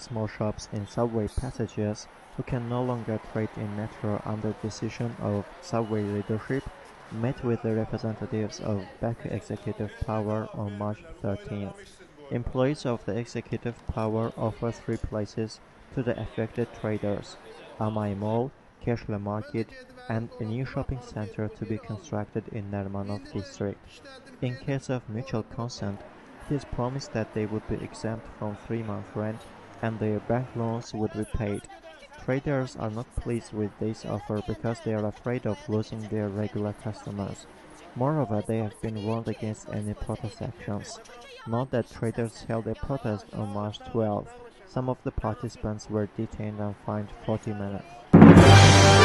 small shops in subway passages who can no longer trade in metro under decision of subway leadership met with the representatives of Baku Executive Power on March 13th. Employees of the Executive Power offer 3 places to the affected traders: Amai Mall, Keshla Market, and a new shopping center to be constructed in Narimanov District. In case of mutual consent, it is promised that they would be exempt from 3-month rent and their bank loans would be paid. Traders are not pleased with this offer because they are afraid of losing their regular customers. Moreover, they have been warned against any protest actions. Note that traders held a protest on March 12. Some of the participants were detained and fined 40 manat.